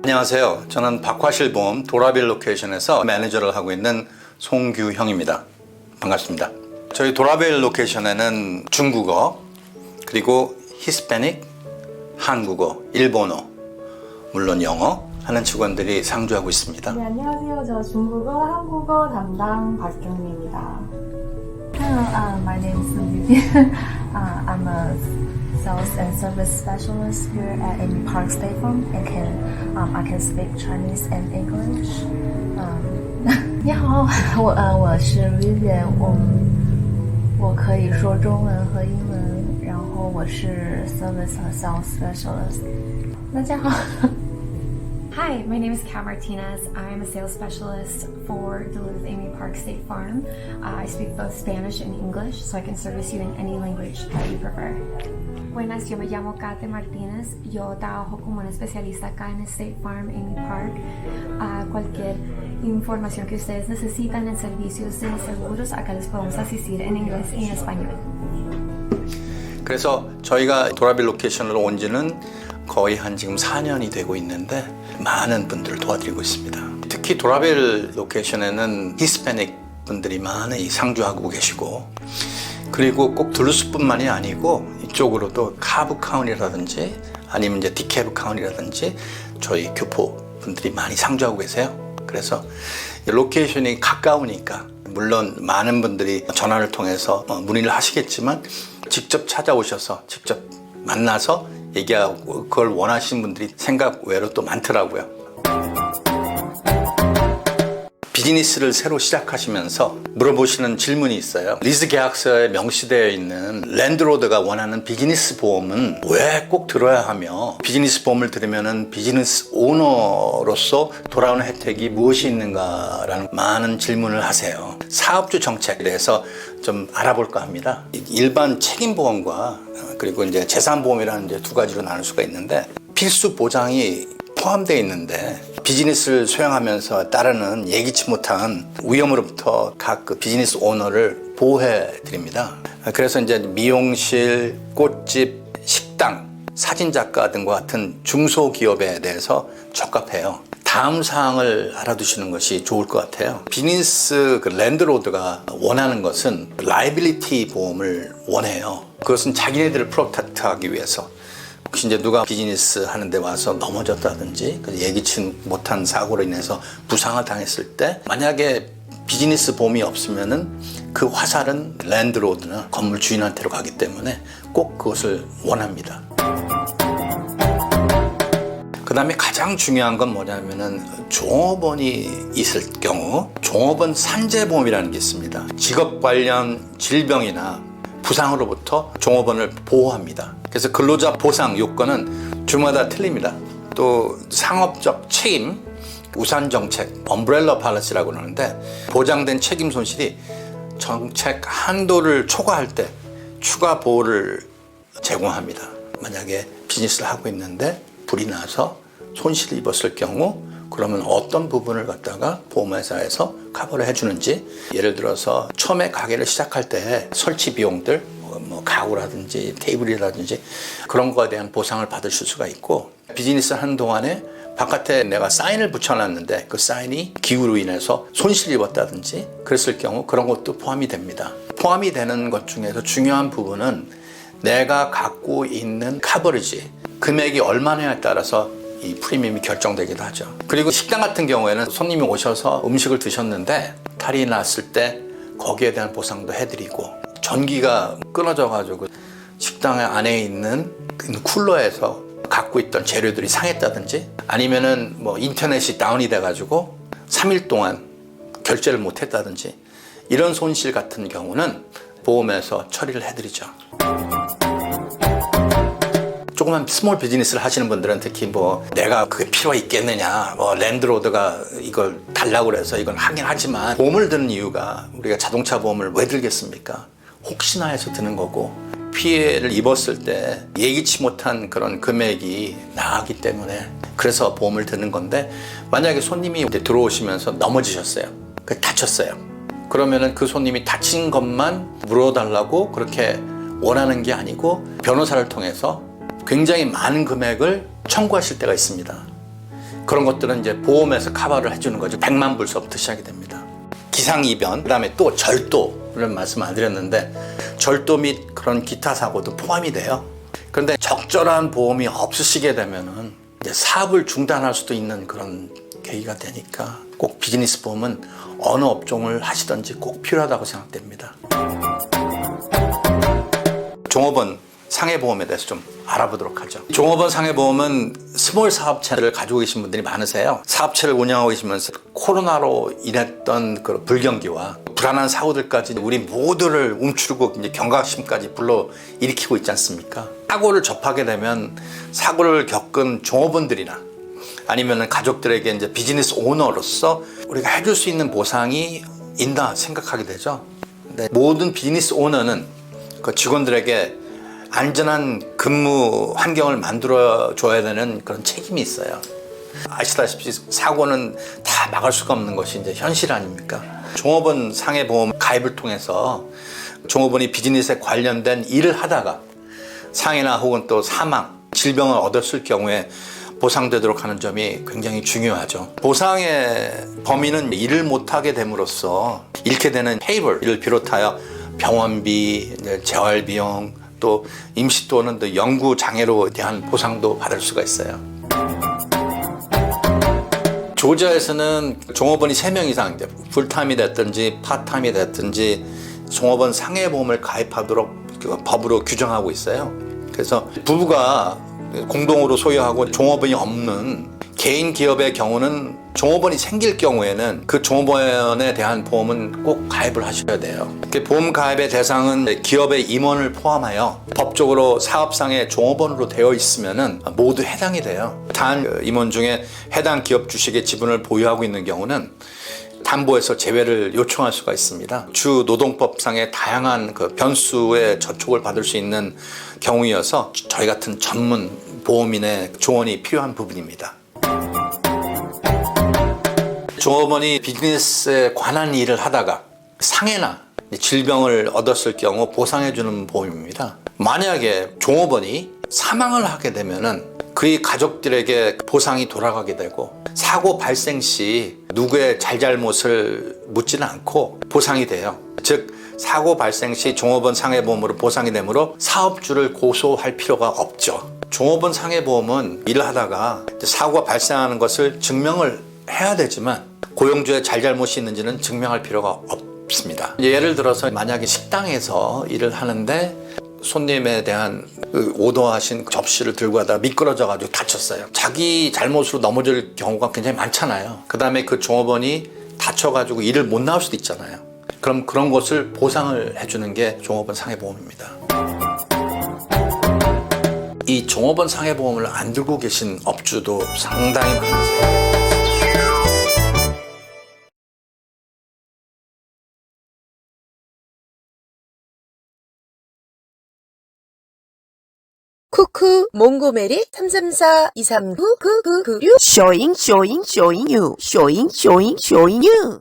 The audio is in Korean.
안녕하세요. 저는 박화실보험 도라벨 로케이션에서 매니저를 하고 있는 송규형입니다. 반갑습니다. 저희 도라벨 로케이션에는 중국어, 그리고 히스패닉, 한국어, 일본어, 물론 영어 하는 직원들이 상주하고 있습니다. 네, 안녕하세요. 저 중국어, 한국어 담당 박경미입니다. Hello, my name is Vivian. I'm a sales and service specialist here at Amy Park State Farm and I can speak Chinese and English. 你好，我是 Vivian，我可以说中文和英文，然后我是 service 和 sales specialist。大家好。Hi, my name is Kat Martinez. I'm a sales specialist for Duluth Amy Park State Farm. I speak both Spanish and English, so I can service you in any language that you prefer. Buenas, yo me llamo Kate Martínez. Yo trabajo como una especialista acá en State Farm Amy Park. Cualquier información que ustedes necesitan en servicios de seguros, acá les podemos asistir en inglés y en español. 그래서 저희가 도라벨 로케이션으로 온 지는 거의 한 지금 4년이 되고 있는데 많은 분들을 도와드리고 있습니다. 특히 도라벨 로케이션에는 히스패닉 분들이 많이 상주하고 계시고, 그리고 꼭 둘루스뿐만이 아니고 이쪽으로도 카브 카운티라든지 아니면 이제 디캐브 카운티라든지 저희 교포 분들이 많이 상주하고 계세요. 그래서 로케이션이 가까우니까 물론 많은 분들이 전화를 통해서 문의를 하시겠지만 직접 찾아오셔서 직접 만나서 얘기하고 그걸 원하시는 분들이 생각 외로 또 많더라고요. 비즈니스를 새로 시작하시면서 물어보시는 질문이 있어요. 리즈 계약서에 명시되어 있는 랜드로드가 원하는 비즈니스 보험은 왜 꼭 들어야 하며, 비즈니스 보험을 들으면 비즈니스 오너로서 돌아오는 혜택이 무엇이 있는가라는 많은 질문을 하세요. 사업주 정책에 대해서 좀 알아볼까 합니다. 일반 책임보험과 그리고 이제 재산보험이라는 이제 두 가지로 나눌 수가 있는데, 필수 보장이 포함되어 있는데 비즈니스를 수행하면서 따르는 예기치 못한 위험으로부터 각 그 비즈니스 오너를 보호해 드립니다. 그래서 이제 미용실, 꽃집, 식당, 사진작가 등과 같은 중소기업에 대해서 적합해요. 다음 사항을 알아두시는 것이 좋을 것 같아요. 비즈니스 그 랜드로드가 원하는 것은 라이빌리티 보험을 원해요. 그것은 자기네들을 프로텍트하기 위해서, 혹시 이제 누가 비즈니스 하는데 와서 넘어졌다든지 예기치 못한 사고로 인해서 부상을 당했을 때 만약에 비즈니스 보험이 없으면은 그 화살은 랜드로드나 건물 주인한테로 가기 때문에 꼭 그것을 원합니다. 그 다음에 가장 중요한 건 뭐냐면은 종업원이 있을 경우 종업원 산재보험이라는 게 있습니다. 직업 관련 질병이나 부상으로부터 종업원을 보호합니다. 그래서 근로자 보상 요건은 주마다 틀립니다. 또 상업적 책임, 우산 정책, 엄브렐러 팔리시라고 그러는데, 보장된 책임 손실이 정책 한도를 초과할 때 추가 보호를 제공합니다. 만약에 비즈니스를 하고 있는데 불이 나서 손실을 입었을 경우 그러면 어떤 부분을 갖다가 보험회사에서 커버를 해주는지, 예를 들어서 처음에 가게를 시작할 때 설치 비용들, 뭐 가구라든지 테이블이라든지 그런 거에 대한 보상을 받으실 수가 있고, 비즈니스 하는 동안에 바깥에 내가 사인을 붙여놨는데 그 사인이 기후로 인해서 손실을 입었다든지 그랬을 경우 그런 것도 포함이 됩니다. 포함이 되는 것 중에서 중요한 부분은 내가 갖고 있는 커버리지, 금액이 얼마냐에 따라서 이 프리미엄이 결정되기도 하죠. 그리고 식당 같은 경우에는 손님이 오셔서 음식을 드셨는데 탈이 났을 때 거기에 대한 보상도 해드리고, 전기가 끊어져 가지고 식당 안에 있는 쿨러에서 갖고 있던 재료들이 상했다든지 아니면은 뭐 인터넷이 다운이 돼 가지고 3일 동안 결제를 못 했다든지 이런 손실 같은 경우는 보험에서 처리를 해드리죠. 조그만 스몰 비즈니스를 하시는 분들은 특히 뭐 내가 그게 필요가 있겠느냐, 뭐 랜드로드가 이걸 달라고 그래서 이건 하긴 하지만 보험을 드는 이유가, 우리가 자동차 보험을 왜 들겠습니까? 혹시나 해서 드는 거고, 피해를 입었을 때 예기치 못한 그런 금액이 나가기 때문에 그래서 보험을 드는 건데, 만약에 손님이 들어오시면서 넘어지셨어요. 다쳤어요. 그러면은 그 손님이 다친 것만 물어달라고 그렇게 원하는 게 아니고 변호사를 통해서 굉장히 많은 금액을 청구하실 때가 있습니다. 그런 것들은 이제 보험에서 커버를 해주는 거죠. 100만 불서부터 시작이 됩니다. 기상이변, 그다음에 또 절도를 말씀 안 드렸는데, 절도 및 그런 기타 사고도 포함이 돼요. 그런데 적절한 보험이 없으시게 되면은 이제 사업을 중단할 수도 있는 그런 계기가 되니까 꼭 비즈니스 보험은 어느 업종을 하시든지 꼭 필요하다고 생각됩니다. 종업원 상해보험에 대해서 좀 알아보도록 하죠. 종업원 상해보험은 스몰 사업체를 가지고 계신 분들이 많으세요. 사업체를 운영하고 계시면서 코로나로 인했던 그 불경기와 불안한 사고들까지 우리 모두를 움츠르고 이제 경각심까지 불러일으키고 있지 않습니까? 사고를 접하게 되면 사고를 겪은 종업원들이나 아니면 가족들에게 이제 비즈니스 오너로서 우리가 해줄 수 있는 보상이 있나 생각하게 되죠. 근데 모든 비즈니스 오너는 그 직원들에게 안전한 근무 환경을 만들어 줘야 되는 그런 책임이 있어요. 아시다시피 사고는 다 막을 수가 없는 것이 이제 현실 아닙니까? 종업원 상해보험 가입을 통해서 종업원이 비즈니스에 관련된 일을 하다가 상해나 혹은 또 사망, 질병을 얻었을 경우에 보상되도록 하는 점이 굉장히 중요하죠. 보상의 범위는 일을 못하게 됨으로써 잃게 되는 페이벌을 비롯하여 병원비, 재활비용, 또 임시 또는 또 연구 장애로 대한 보상도 받을 수가 있어요. 조지아에서는 종업원이 3명 이상, 풀타임이 됐든지 파타임이 됐든지 종업원 상해보험을 가입하도록 법으로 규정하고 있어요. 그래서 부부가 공동으로 소유하고 종업원이 없는 개인 기업의 경우는 종업원이 생길 경우에는 그 종업원에 대한 보험은 꼭 가입을 하셔야 돼요. 보험 가입의 대상은 기업의 임원을 포함하여 법적으로 사업상의 종업원으로 되어 있으면 모두 해당이 돼요. 단 임원 중에 해당 기업 주식의 지분을 보유하고 있는 경우는 담보에서 제외를 요청할 수가 있습니다. 주 노동법상의 다양한 그 변수의 저촉을 받을 수 있는 경우이어서 저희 같은 전문 보험인의 조언이 필요한 부분입니다. 종업원이 비즈니스에 관한 일을 하다가 상해나 질병을 얻었을 경우 보상해주는 보험입니다. 만약에 종업원이 사망을 하게 되면은 그의 가족들에게 보상이 돌아가게 되고, 사고 발생 시 누구의 잘잘못을 묻지는 않고 보상이 돼요. 즉 사고 발생 시 종업원 상해보험으로 보상이 되므로 사업주를 고소할 필요가 없죠. 종업원 상해보험은 일을 하다가 사고가 발생하는 것을 증명을 해야 되지만 고용주의 잘잘못이 있는지는 증명할 필요가 없습니다. 예를 들어서 만약에 식당에서 일을 하는데 손님에 대한 오더하신 접시를 들고 가다가 미끄러져가지고 다쳤어요. 자기 잘못으로 넘어질 경우가 굉장히 많잖아요. 그 다음에 그 종업원이 다쳐가지고 일을 못 나올 수도 있잖아요. 그럼 그런 것을 보상을 해주는 게 종업원 상해보험입니다. 이 종업원 상해보험을 안 들고 계신 업주도 상당히 많으세요. 쿠쿠 몽고메리 334-239-9996 쇼잉 쇼잉 쇼잉 유 쇼잉 쇼잉 쇼잉 유